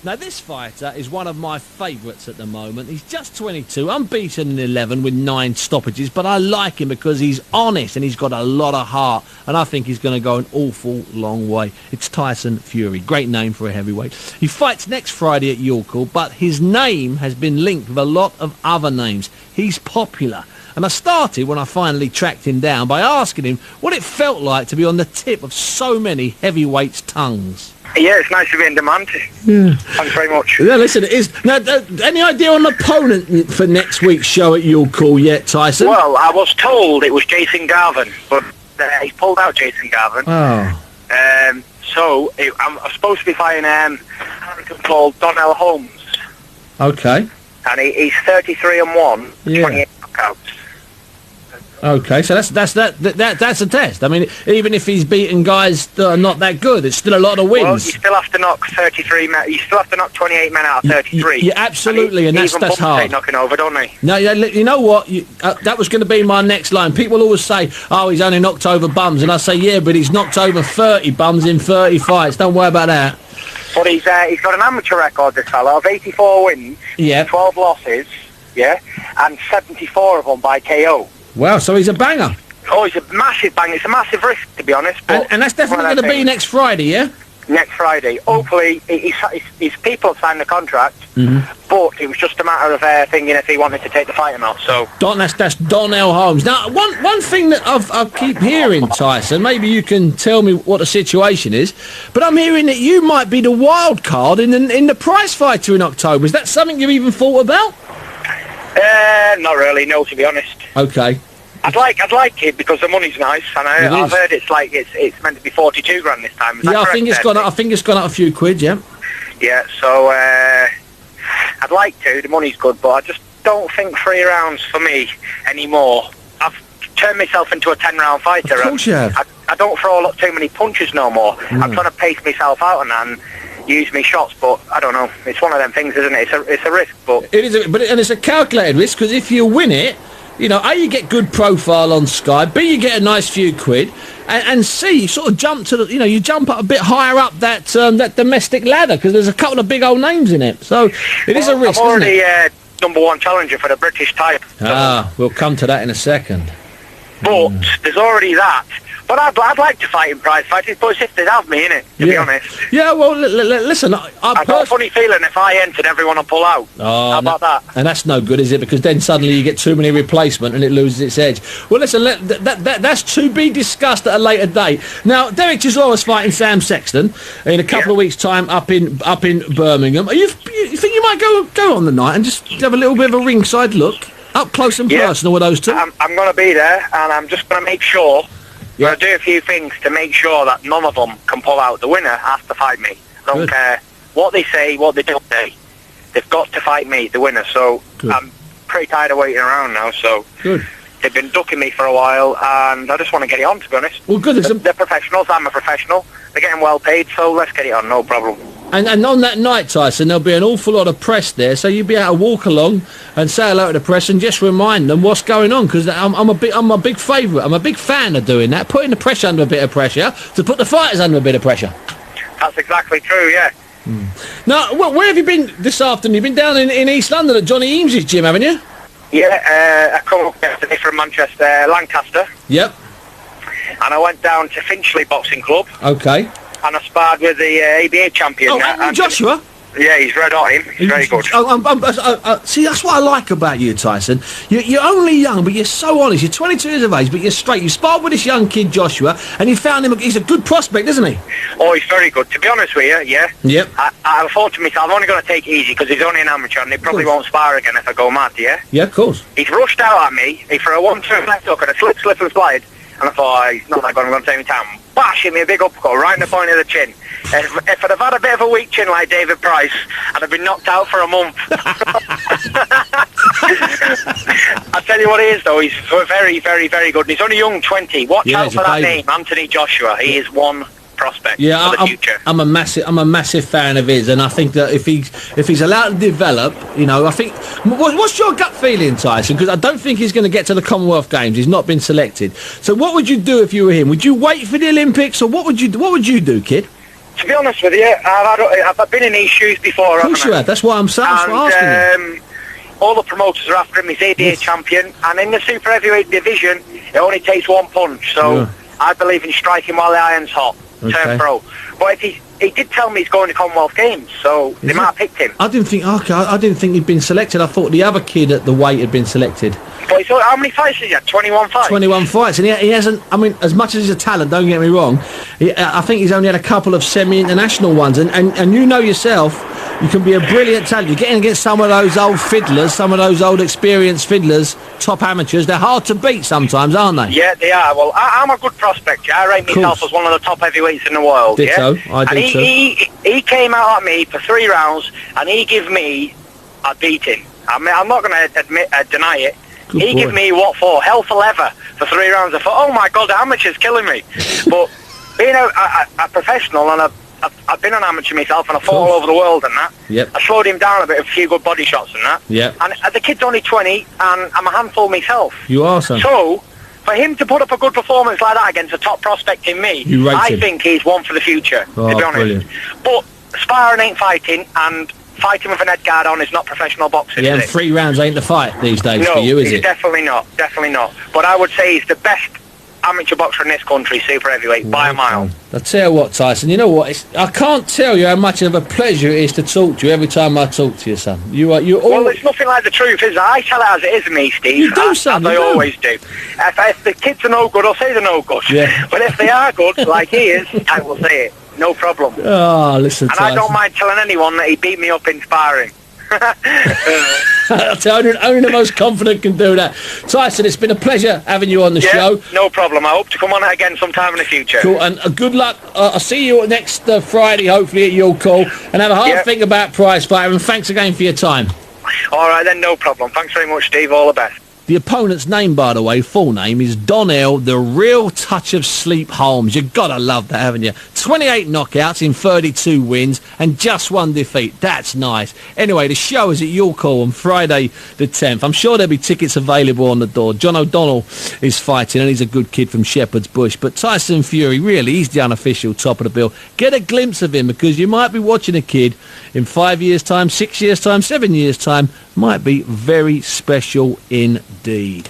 Now, this fighter is one of my favourites at the moment. He's just 22, unbeaten in 11 with 9 stoppages, but I like him because he's honest and he's got a lot of heart, and I think he's going to go an awful long way. It's Tyson Fury. Great name for a heavyweight. He fights next Friday at York Hall, but his name has been linked with a lot of other names. He's popular. And I started, when I finally tracked him down, by asking him what it felt like to be on the tip of so many heavyweights' tongues. Yeah, it's nice to be in demand. Yeah. Thanks very much. Yeah, listen, it is. Now, any idea on the opponent for next week's show at York Hall yet, Tyson? Well, I was told it was Jason Garvin, but he pulled out Jason Garvin. Oh. I'm supposed to be fighting an American called Donnell Holmes. Okay. And he's 33-1, Yeah. 28 knockouts. Okay, so that's a test. I mean, even if he's beaten guys that are not that good, it's still a lot of wins. Well, you still have to knock 33 men. You still have to knock 28 men out of 33. Yeah, absolutely, and that's hard. Knocking over, don't they? No, yeah, you know what? That was going to be my next line. People always say, "Oh, he's only knocked over bums," and I say, "Yeah, but he's knocked over 30 bums in 30 fights. Don't worry about that." But he's got an amateur record, this fellow, of 84 wins, Yeah. 12 losses, yeah, and 74 of them by KO. Wow, so he's a banger. Oh, it's a massive bang. It's a massive risk, to be honest. But And that's definitely going to be next Friday, yeah? Next Friday. Hopefully, his people signed the contract, but it was just a matter of thinking if he wanted to take the fight or not. So That's Donnell Holmes. Now, one thing that I keep hearing, Tyson, maybe you can tell me what the situation is, but I'm hearing that you might be the wild card in the prize fighter in October. Is that something you've even thought about? Not really, no, to be honest. Okay. I'd like it because the money's nice, and I've heard it's meant to be 42 grand this time. Yeah, I think it's gone up a few quid. Yeah. Yeah, so I'd like to. The money's good, but I just don't think 3 rounds for me anymore. I've turned myself into a 10-round fighter. Of course you have. I don't throw too many punches no more. I'm trying to pace myself out and use me shots, but I don't know. It's one of them things, isn't it? It's a risk, but it is. And it's a calculated risk because if you win it, you know, A, you get good profile on Sky, B, you get a nice few quid, and C, you sort of jump to you jump up a bit higher up that domestic ladder because there's a couple of big old names in it. So it is a risk, I'm already isn't it? #1 challenger for the British title. We'll come to that in a second. But there's already that. But I'd like to fight in prize fighting, but it's if they'd have me, innit, to be honest. Yeah, well, listen, I've got a funny feeling if I entered, everyone will pull out. Oh, how about that? And that's no good, is it? Because then suddenly you get too many replacement and it loses its edge. Well, listen, that's to be discussed at a later date. Now, Derek Chisora is fighting Sam Sexton in a couple of weeks' time up in Birmingham. You think you might go on the night and just have a little bit of a ringside look, up close and personal with those two? I'm going to be there, and I'm just going to make sure. Yeah. I'll do a few things to make sure that none of them can pull out. The winner has to fight me. I don't care what they say, what they don't say. They've got to fight me, the winner. So I'm pretty tired of waiting around now. So they've been ducking me for a while, and I just want to get it on, to be honest. Well, good. They're professionals. I'm a professional. They're getting well paid, so let's get it on. No problem. And on that night, Tyson, there'll be an awful lot of press there, so you'll be able to walk along and say hello to the press and just remind them what's going on, because I'm a big favourite. I'm a big fan of doing that, putting the press under a bit of pressure to put the fighters under a bit of pressure. That's exactly true, yeah. Now, where have you been this afternoon? You've been down in East London at Johnny Eames's gym, haven't you? Yeah, I come up yesterday from Manchester, Lancaster. Yep. And I went down to Finchley Boxing Club. Okay. And I sparred with the ABA champion. Oh, Anthony Joshua? Yeah, he's red hot, him. He's very good. See, that's what I like about you, Tyson. You're only young, but you're so honest. You're 22 years of age, but you're straight. You sparred with this young kid, Joshua, and you found him. He's a good prospect, isn't he? Oh, he's very good. To be honest with you, yeah. Yep. I thought to myself, I'm only going to take it easy because he's only an amateur and he probably won't spar again if I go mad, yeah? Yeah, of course. He's rushed out at me. He threw a 1-2 left hook and a slip and slide. And I thought, he's not going to take me time. Bash, hit me a big uppercut right in the point of the chin. If I'd have had a bit of a weak chin like David Price, I'd have been knocked out for a month. I'll tell you what he is, though. He's very, very, very good. And he's only young, 20. Watch out for that name, Anthony Joshua. He is one prospect for the future. I'm a massive fan of his, and I think that if he's allowed to develop, I think. What's your gut feeling, Tyson? Because I don't think he's going to get to the Commonwealth Games. He's not been selected. So what would you do if you were him? Would you wait for the Olympics, or what would you do, kid? To be honest with you, I've been in these shoes before. Of course you have. That's why I'm asking you. All the promoters are after him. He's ADA champion, and in the super heavyweight division, it only takes one punch. So I believe in striking while the iron's hot. Turn pro. But if he did tell me he's going to Commonwealth Games, so they might have picked him. I didn't think. Okay, I didn't think he'd been selected. I thought the other kid at the weight had been selected. But so how many fights has he had? 21 fights. 21 fights, and he hasn't. I mean, as much as he's a talent, don't get me wrong. I think he's only had a couple of semi-international ones, and you know yourself, you can be a brilliant talent. You're getting against some of those old fiddlers, some of those old experienced fiddlers, top amateurs. They're hard to beat sometimes, aren't they? Yeah, they are. Well, I'm a good prospect. Yeah? I rate myself as one of the top heavyweights in the world. Ditto. Yeah? I do too. He came out at me for 3 rounds, and he gave me a beating. I mean, I'm not going to deny it. Good he boy. gave me what for? Hell for leather for 3 rounds. I thought, oh my God, the amateur's killing me. But being a professional, and I've been an amateur myself, and I fought all over the world and that. Yep. I slowed him down a bit, a few good body shots and that. Yep. And the kid's only 20, and I'm a handful myself. You are, son. So, for him to put up a good performance like that against a top prospect in me, I think he's one for the future, to be honest. Brilliant. But sparring ain't fighting, and fighting with an head guard on is not professional boxing. Yeah, and 3 rounds ain't the fight these days for you, is it? Definitely not. Definitely not. But I would say he's the best amateur boxer in this country, super heavyweight, by a mile. I'll tell you what, Tyson, you know what? I can't tell you how much of a pleasure it is to talk to you every time I talk to you, son. You're all... Well, it's nothing like the truth, is it? I tell it as it is, me, Steve. You do, son. As I always do. If the kids are no good, I'll say they're no good. Yeah. But if they are good, like he is, I will say it. No problem. Oh, listen, And Tyson. I don't mind telling anyone that he beat me up in sparring. I'll tell you, only the most confident can do that. Tyson, it's been a pleasure having you on the show. No problem. I hope to come on it again sometime in the future. Cool, and good luck. I'll see you next Friday, hopefully, at your call. And have a hard think about prize fighter, and thanks again for your time. All right, then, no problem. Thanks very much, Steve. All the best. The opponent's name, by the way, full name, is Donnell, the real touch of sleep Holmes. You've got to love that, haven't you? 28 knockouts in 32 wins and just 1 defeat. That's nice. Anyway, the show is at your call on Friday the 10th. I'm sure there'll be tickets available on the door. John O'Donnell is fighting, and he's a good kid from Shepherd's Bush. But Tyson Fury, really, he's the unofficial top of the bill. Get a glimpse of him, because you might be watching a kid in 5 years' time, 6 years' time, 7 years' time. Might be very special indeed.